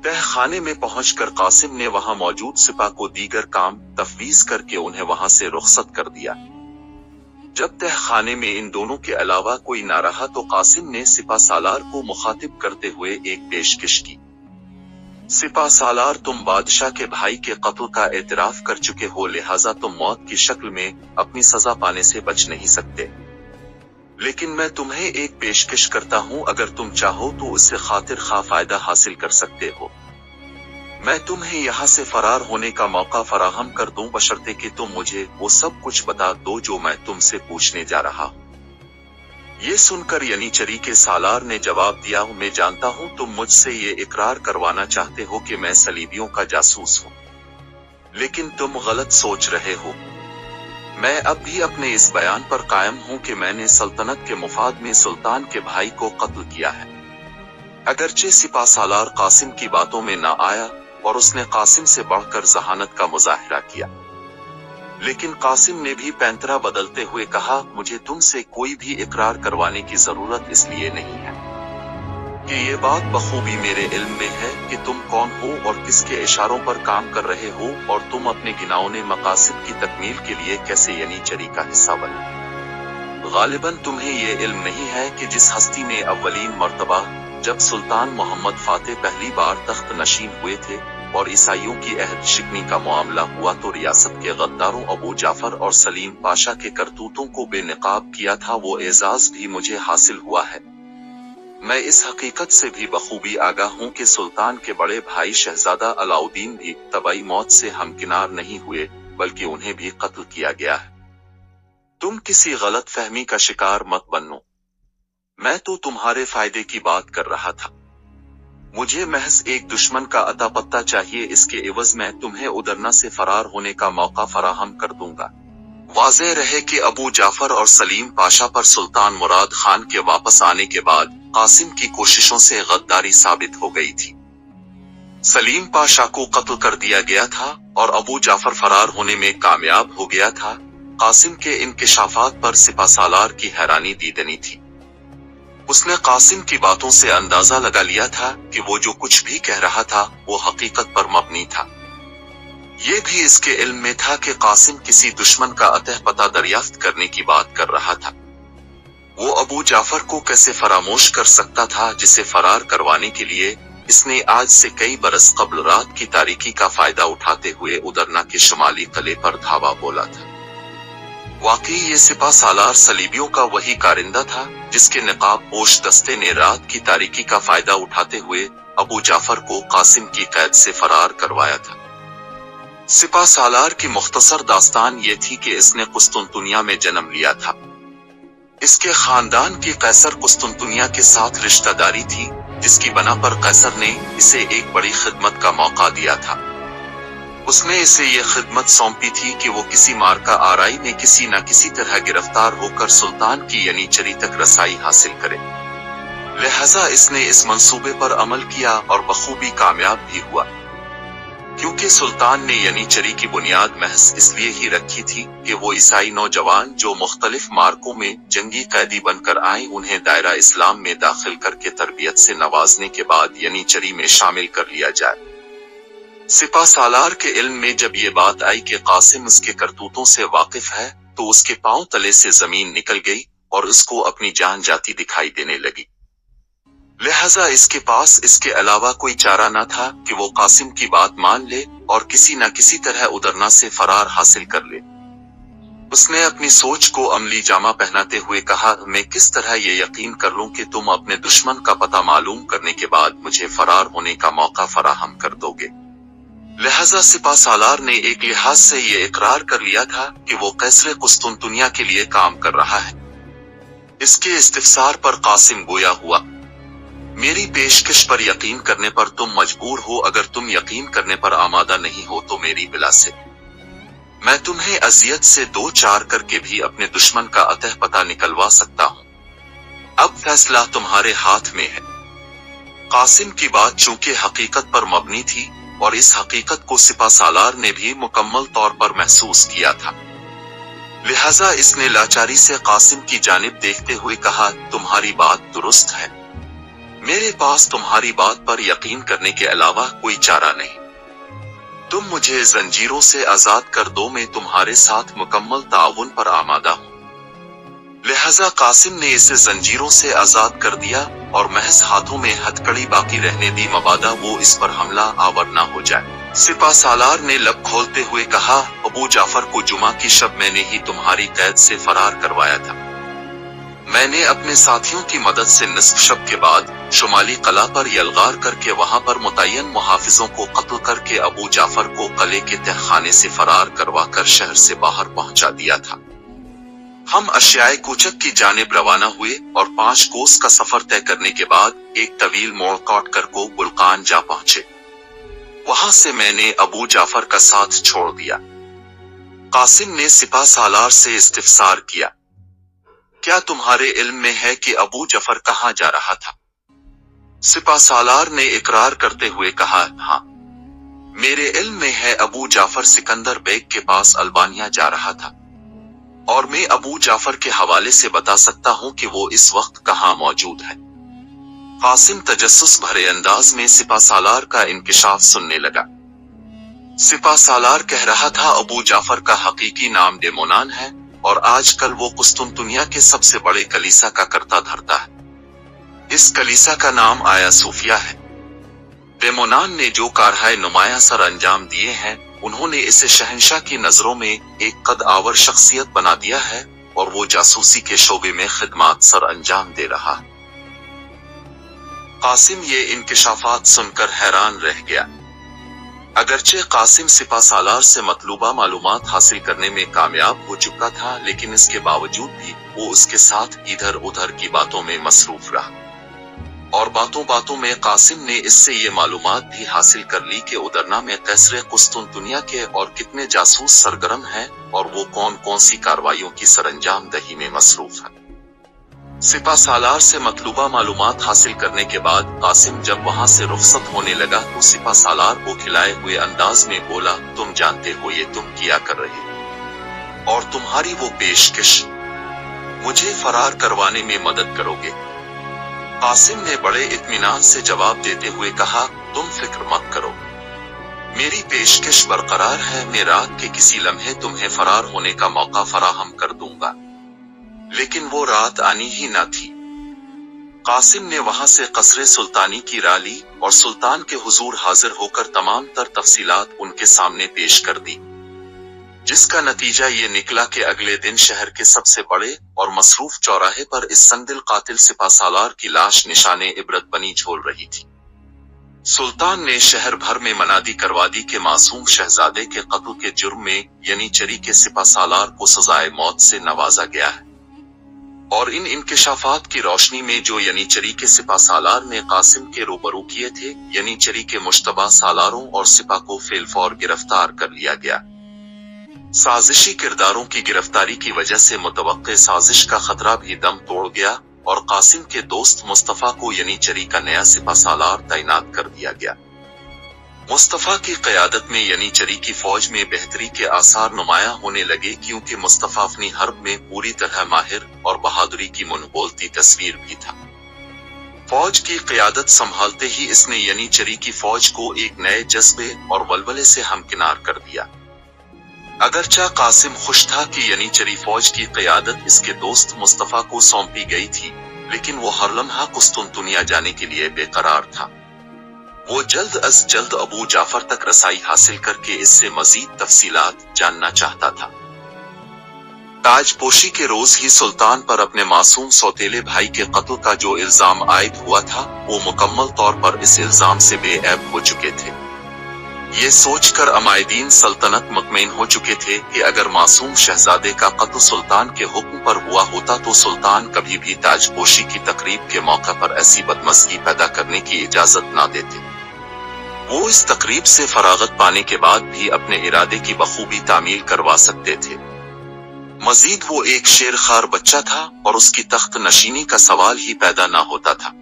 तह खाने में पहुंचकर कासिम ने वहां मौजूद सिपा को दीगर काम तफवीज करके उन्हें वहां से रुखसत कर दिया। जब तह खाने में इन दोनों के अलावा कोई ना रहा तो कासिम ने सिपा सालार को मुखातिब करते हुए एक पेशकश की। सिपा सालार, तुम बादशाह के भाई के कत्ल का एतराफ कर चुके हो, लिहाजा तुम मौत की शक्ल में अपनी सजा पाने से बच नहीं सकते। लेकिन मैं तुम्हें एक पेशकश करता हूं, अगर तुम चाहो तो उससे खातिर खा फायदा हासिल कर सकते हो। मैं तुम्हें यहाँ से फरार होने का मौका फराहम कर दूं, बशर्ते कि तुम मुझे वो सब कुछ बता दो जो मैं तुमसे पूछने जा रहा हूँ। ये सुनकर यनीचरी के सालार ने जवाब दिया, मैं जानता हूँ तुम मुझसे ये इकरार करवाना चाहते हो कि मैं सलीबियों का जासूस हूँ, लेकिन तुम गलत सोच रहे हो। मैं अब भी अपने इस बयान पर कायम हूँ कि मैंने सल्तनत के मुफाद में सुल्तान के भाई को कत्ल किया है। अगरचे सिपा सालार कासिम की बातों में न आया और उसने कासिम से बढ़कर जहानत का मुजाहिरा किया, लेकिन कासिम ने भी पैंतरा बदलते हुए कहा, मुझे तुमसे कोई भी इकरार करवाने की जरूरत इसलिए नहीं है कि ये बात बखूबी मेरे इल्म में है कि तुम कौन हो और किसके इशारों पर काम कर रहे हो, और तुम अपने गिनाओने मकासिद की तकमील के लिए कैसे यनीचरी का हिस्सा बने। गालिबन तुम्हें ये इल्म नहीं है कि जिस हस्ती ने अव्वलीन मर्तबा जब सुल्तान मोहम्मद फातेह पहली बार तख्त नशीन हुए थे और ईसाइयों की अहद शिकनी का मामला हुआ तो रियासत के गद्दारों अबू जाफर और सलीम पाशा के करतूतों को बेनकाब किया था, वो एजाज भी मुझे हासिल हुआ है। मैं इस हकीकत से भी बखूबी आगाह हूँ कि सुल्तान के बड़े भाई शहजादा अलाउद्दीन भी तबाई मौत से हमकिनार नहीं हुए, बल्कि उन्हें भी कत्ल किया गया है। तुम किसी गलत फहमी का शिकार मत बनो, मैं तो तुम्हारे फायदे की बात कर रहा था। मुझे महज एक दुश्मन का अता पत्ता चाहिए, इसके एवज में तुम्हें उदरना से फरार होने का मौका फराहम कर दूंगा। वाज़ेह रहे कि अबू जाफर और सलीम पाशा पर सुल्तान मुराद खान के वापस आने के बाद कासिम की कोशिशों से गद्दारी साबित हो गई थी। सलीम पाशा को कत्ल कर दिया गया था और अबू जाफर फरार होने में कामयाब हो गया था। कासिम के इंकिशाफात पर सिपा सालार की हैरानी दीदनी थी। उसने कासिम की बातों से अंदाजा लगा लिया था कि वो जो कुछ भी कह रहा था वो हकीकत पर मबनी था। ये भी इसके इल्म में था कि कासिम किसी दुश्मन का अतः पता दरियाफ्त करने की बात कर रहा था। वो अबू जाफर को कैसे फरामोश कर सकता था, जिसे फरार करवाने के लिए इसने आज से कई बरस कबल रात की तारीकी का फायदा उठाते हुए उदरना के शुमाली किले पर धावा बोला था। वाकई ये सिपा सालार सलीबियों का वही कारिंदा था जिसके नकाब पोश दस्ते ने रात की तारीकी का फायदा उठाते हुए अबू जाफर को कासिम की कैद से फरार करवाया था। सिपा सालार की मुख्तसर दास्तान ये थी कि इसने कुस्तुनतुनिया में जन्म लिया था। इसके खानदान की कैसर कुस्तुनतुनिया के साथ रिश्तेदारी थी, जिसकी बना पर कैसर ने इसे एक बड़ी खिदमत का मौका दिया था। उसने इसे ये खिदमत सौंपी थी कि वो किसी मार्का आराई में किसी न किसी तरह गिरफ्तार होकर सुल्तान की यनीचरी तक रसाई हासिल करे। लिहाजा इसने इस मंसूबे पर अमल किया और बखूबी कामयाब भी हुआ, क्योंकि सुल्तान ने यनीचरी की बुनियाद महज इसलिए ही रखी थी कि वो ईसाई नौजवान जो मुख्तलिफ मार्कों में जंगी कैदी बनकर आए उन्हें दायरा इस्लाम में दाखिल करके तरबियत से नवाजने के बाद यनीचरी में शामिल कर लिया जाए। सिपा सालार के इल्म में जब ये बात आई कि कासिम उसके करतूतों से वाकिफ है तो उसके पांव तले से जमीन निकल गई और उसको अपनी जान जाती दिखाई देने लगी। लिहाजा इसके पास इसके अलावा कोई चारा न था कि वो कासिम की बात मान ले और किसी न किसी तरह उदरना से फरार हासिल कर ले। उसने अपनी सोच को अमली जामा पहनाते हुए कहा, मैं किस तरह ये यकीन कर लूं कि तुम अपने दुश्मन का पता मालूम करने के बाद मुझे फरार होने का मौका फराहम कर दोगे। लिहाजा सिपा सालार ने एक लिहाज से ये इकरार कर लिया था कि वो कैसर कुस्तुनतुनिया के लिए काम कर रहा है। इसके इस्तिफसार पर कासिम गोया हुआ, मेरी पेशकश पर यकीन करने पर तुम मजबूर हो, अगर तुम यकीन करने पर आमादा नहीं हो तो मेरी बिला से मैं तुम्हें अजियत से दो चार करके भी अपने दुश्मन का अतः पता निकलवा सकता हूँ। अब फैसला तुम्हारे हाथ में है। कासिम की बात चूंकि हकीकत पर मबनी थी और इस हकीकत को सिपा सालार ने भी मुकम्मल तौर पर महसूस किया था, लिहाजा इसने लाचारी से कासिम की जानिब देखते हुए कहा, तुम्हारी बात दुरुस्त है, मेरे पास तुम्हारी बात पर यकीन करने के अलावा कोई चारा नहीं। तुम मुझे जंजीरों से आजाद कर दो, मैं तुम्हारे साथ मुकम्मल ताउन पर आमादा हूँ। लिहाजा कासिम ने इसे जंजीरों से आजाद कर दिया और महज हाथों में हथकड़ी बाकी रहने दी, मबादा वो इस पर हमला आवर न हो जाए। सिपा सालार ने लब खोलते हुए कहा, अबू जाफर को जुमा की शब मैंने ही तुम्हारी कैद से फरार करवाया था। मैंने अपने साथियों की मदद से निस्फ शब के बाद शुमाली कला पर यलगार करके वहां पर मुतय्यन मुहाफिजों को कत्ल करके अबू जाफर को कले के तहखाने से फरार करवा कर शहर से बाहर पहुंचा दिया था। हम अशियाए कूचक की जानिब रवाना हुए और 5 कोस का सफर तय करने के बाद एक तवील मोड़ काट कर को बुल्कान जा पहुंचे। वहां से मैंने अबू जाफर का साथ छोड़ दिया। कासिम ने सिपा सालार से इस्तिफसार किया, क्या तुम्हारे इल्म में है कि अबू जाफर कहाँ जा रहा था? सिपा सालार ने इकरार करते हुए कहा, हाँ, मेरे इल्म में है अबू जाफर सिकंदर बेग के पास अल्बानिया जा रहा था और मैं अबू जाफर के हवाले से बता सकता हूँ कि वो इस वक्त कहाँ मौजूद है। कासिम तजस्सुस भरे अंदाज में सिपा सालार का इंकिशाफ सुनने लगा। सिपा सालार कह रहा था, अबू जाफर का हकीकी नाम डेमोनान है और आजकल वो कुस्तुनतुनिया के सबसे बड़े कलीसा का करता धरता है। इस कलीसा का नाम आया सूफिया है। डेमोनान ने जो कारहाय नुमाया सर अंजाम दिए हैं, उन्होंने इसे शहंशाह की नजरों में एक कद आवर शख्सियत बना दिया है और वो जासूसी के शोबे में खिदमात सर अंजाम दे रहा है। कासिम ये इंकिशाफात सुनकर हैरान रह गया। अगरचे कासिम सिपा सालार से मतलूबा मालूमात हासिल करने में कामयाब हो चुका था, लेकिन इसके बावजूद भी वो उसके साथ इधर उधर की बातों में मसरूफ रहा और बातों बातों में कासिम ने इससे ये मालूमात भी हासिल कर ली कि उदरना में कैसरे कुस्तुनतुनिया के और कितने जासूस सरगर्म हैं और वो कौन कौन सी कार्रवाइयों की सरंजाम दही में मसरूफ है। सिपा सालार से मतलूबा मालूमात हासिल करने के बाद कासिम जब वहां से रुखसत होने लगा तो सिपा सालार को खिलाए हुए अंदाज में बोला, तुम जानते हो ये तुम किया कर रहे हो और तुम्हारी वो पेशकश मुझे फरार करवाने में मदद करोगे? कासिम ने बड़े इत्मीनान से जवाब देते हुए कहा, तुम फिक्र मत करो, मेरी पेशकश बरकरार है। मैं रात के किसी लम्हे तुम्हें फरार होने का मौका फराहम कर दूंगा। लेकिन वो रात आनी ही ना थी। कासिम ने वहां से कसरे सुल्तानी की राली और सुल्तान के हुजूर हाजिर होकर तमाम तर तफसीलात उनके सामने पेश कर दी, जिसका नतीजा ये निकला कि अगले दिन शहर के सबसे बड़े और मसरूफ चौराहे पर इस संदिल कातिल सिपा सालार की लाश निशाने इबरत बनी झोल रही थी। सुल्तान ने शहर भर में मनादी करवा दी कि मासूम शहजादे के कत्ल के जुर्म में यानी चरी के सिपा सालार को सजाए मौत से नवाजा गया है। और इन इंकिशाफात की रोशनी में जो यानी चरी के सिपा सालार ने कासिम के रूबरू किए थे, यानी चरी के मुश्तबा सालारों और सिपा को फेलफौर गिरफ्तार कर लिया गया। साजिशी किरदारों की गिरफ्तारी की वजह से मुतवक्के साजिश का खतरा भी दम तोड़ गया और कासिम के दोस्त मुस्तफा को यानी चरी का नया सिपा सालार तैनात कर दिया गया। मुस्तफा की क़यादत में यानी चरी की फौज में बेहतरी के आसार नुमाया होने लगे, क्योंकि मुस्तफा अपनी हर्ब में पूरी तरह माहिर और बहादुरी की मुनबोलती तस्वीर भी था। फौज की क़यादत संभालते ही इसने यानी चरी की फौज को एक नए जज्बे और वलवले से हमकिनार कर दिया। अगरचा कासिम खुश था कि यानी चरी फौज की क़यादत इसके दोस्त मुस्तफा को सौंपी गई थी, लेकिन वो हर लम्हा कुस्तुनतुनिया जाने के लिए बेकरार था। वो जल्द अज जल्द अबू जाफर तक रसाई हासिल करके इससे मजीद तफसीलात जानना चाहता था। ताजपोशी के रोज ही सुल्तान पर अपने मासूम सौतेले भाई के कत्ल का जो इल्जाम आयद हुआ था, वो मुकम्मल तौर पर इस इल्जाम से बेऐब हो चुके थे। ये सोचकर अमायदीन सल्तनत मुतमईन हो चुके थे कि अगर मासूम शहजादे का कत्ल सुल्तान के हुक्म पर हुआ होता तो सुल्तान कभी भी ताजपोशी की तकरीब के मौके पर ऐसी बदमज़गी पैदा करने की इजाजत ना देते। वो इस तकरीब से फरागत पाने के बाद भी अपने इरादे की बखूबी तामील करवा सकते थे। मजीद वो एक शेरखार बच्चा था और उसकी तख्त नशीनी का सवाल ही पैदा ना होता था।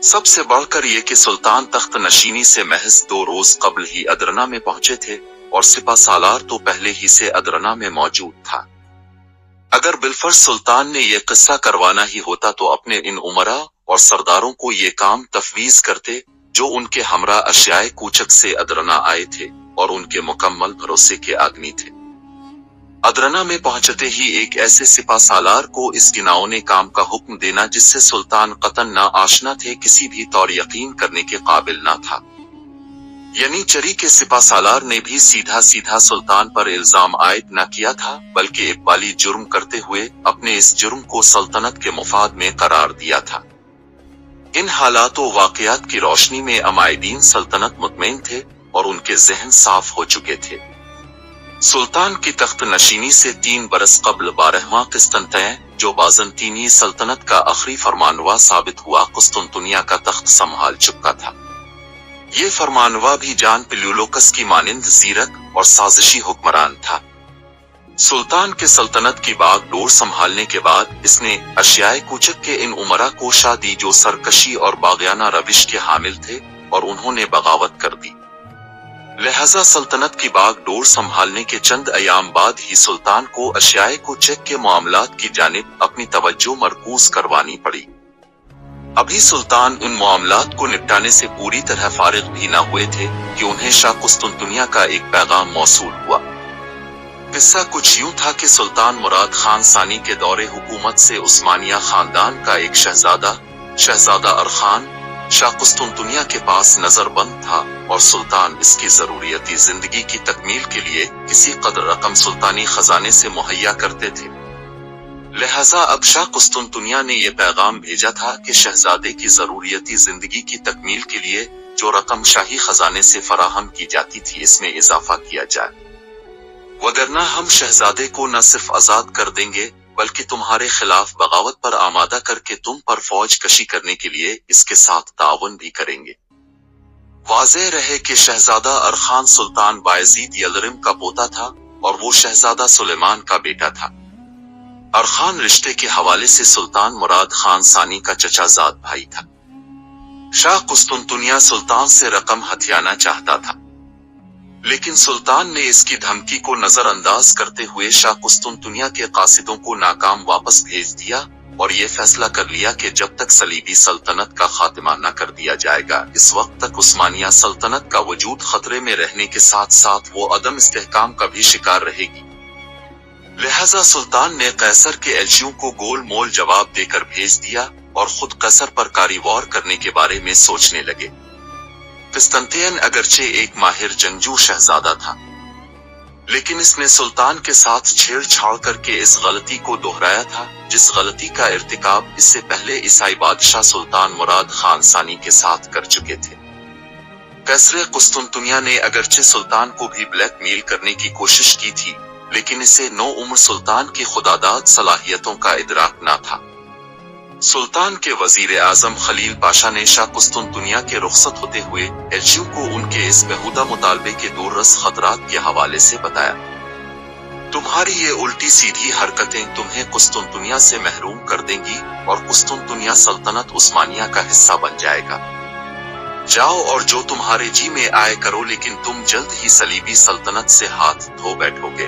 सबसे बढ़कर ये कि सुल्तान तख्त नशीनी से महज 2 रोज कबल ही अदरना में पहुंचे थे और सिपा सालार तो पहले ही से अदरना में मौजूद था। अगर बिलफर्ज सुल्तान ने यह किस्सा करवाना ही होता तो अपने इन उमरा और सरदारों को ये काम तफवीज करते जो उनके हमरा अशियाए कूचक से अदरना आए थे और उनके मुकम्मल भरोसे के आदमी थे। अदरना में पहुंचते ही एक ऐसे सिपा सालार को इस गिनाओं ने काम का हुक्म देना जिससे सुल्तान कतन ना आशना थे, किसी भी तौर यकीन करने के काबिल ना था। यानी चरी के सिपा सालार ने भी सीधा सीधा सुल्तान पर इल्जाम आयद न किया था, बल्कि इकबाली जुर्म करते हुए अपने इस जुर्म को सल्तनत के मुफाद में करार दिया था। इन हालात व वाक़यात की रोशनी में अमायदीन सल्तनत मुतमईन थे और उनके जहन साफ हो चुके थे। सुल्तान की तख्त नशीनी से 3 बरस कबल 12वां किस्तनतैन, जो बाज़ंतीनी सल्तनत का आखिरी फरमानवा साबित हुआ, कुस्तुनतुनिया का तख्त संभाल चुका था। ये फरमानवा भी जान पिल्यूलोकस की मानिंद जीरक और साजिशी हुक्मरान था। सुल्तान के सल्तनत की बागडोर संभालने के बाद इसने अशियाए कूचक के इन उमरा को शाह दी जो सरकशी और बाग़ियाना रविश के हामिल थे और उन्होंने बगावत कर दी। लिहाजा सल्तनत की बागडोर संभालने के चंद अयाम बाद ही सुल्तान को अशियाए कूचक के मामलात की जानिब अपनी तवज्जो मरकूज करवानी पड़ी। अभी सुल्तान उन मामलात को निपटाने से पूरी तरह फारिग भी न हुए थे कि उन्हें शाह कुस्तुनतुनिया का एक पैगाम मौसूल हुआ। किस्सा कुछ यूं था कि सुल्तान मुराद खान सानी के दौरे हुकूमत से उस्मानिया खानदान का एक शहजादा अरखान शाह कुस्तुनतुनिया के पास नजरबंद था और सुल्तान इसकी जरूरियती जिंदगी की तकमील के लिए किसी कदर रकम सुल्तानी खजाने से मुहैया करते थे। लिहाजा अब शाह कुस्तुनतुनिया ने यह पैगाम भेजा था कि शहजादे की जरूरियती जिंदगी की तकमील के लिए जो रकम शाही खजाने से फराहम की जाती थी इसमें इजाफा किया जाए, वगरना हम शहजादे को न सिर्फ आजाद कर देंगे बल्कि तुम्हारे खिलाफ बगावत पर आमादा करके तुम पर फौज कशी करने के लिए इसके साथ ताउन भी करेंगे। वाज़ेह रहे कि शहजादा अरखान सुल्तान बायजीद यलरिम का पोता था और वो शहजादा सुलेमान का बेटा था। अरखान रिश्ते के हवाले से सुल्तान मुराद खान सानी का चचाजाद भाई था। शाह कुस्तुनतुनिया सुल्तान से रकम हथियाना चाहता था, लेकिन सुल्तान ने इसकी धमकी को नजरअंदाज करते हुए शाह कुस्तुनतुनिया के कासिदों को नाकाम वापस भेज दिया और ये फैसला कर लिया कि जब तक सलीबी सल्तनत का खात्मा न कर दिया जाएगा इस वक्त तक उस्मानिया सल्तनत का वजूद खतरे में रहने के साथ साथ वो अदम इस्तेहकाम का भी शिकार रहेगी। लिहाजा सुल्तान ने कैसर के एलचियों को गोल मोल जवाब देकर भेज दिया और खुद कैसर पर कारीवार करने के बारे में सोचने लगे। किस्तनतैन अगरचे एक माहिर जंगजू शहजादा था, लेकिन इसने सुल्तान के साथ छेड़छाड़ करके इस गलती को दोहराया था जिस गलती का इर्तिकाब इससे पहले ईसाई बादशाह सुल्तान मुराद खान सानी के साथ कर चुके थे। कैसर कुस्तुनतुनिया ने अगरचे सुल्तान को भी ब्लैकमेल करने की कोशिश की थी, लेकिन इसे नौ उम्र सुल्तान की खुदादाद सलाहियतों का इदराक न था। सुल्तान के वजीर आजम खलील पाशा ने शाह कुस्तुनतुनिया के रुखसत होते हुए एलचियों को उनके इस बेहुदा मुतालबे के दूररस खतरात के हवाले से बताया। तुम्हारी ये उल्टी सीधी हरकतें तुम्हें कुस्तुनतुनिया से महरूम कर देंगी और कुस्तुनतुनिया सल्तनत उस्मानिया का हिस्सा बन जाएगा। जाओ और जो तुम्हारे जी में आए करो, लेकिन तुम जल्द ही सलीबी सल्तनत से हाथ धो बैठोगे।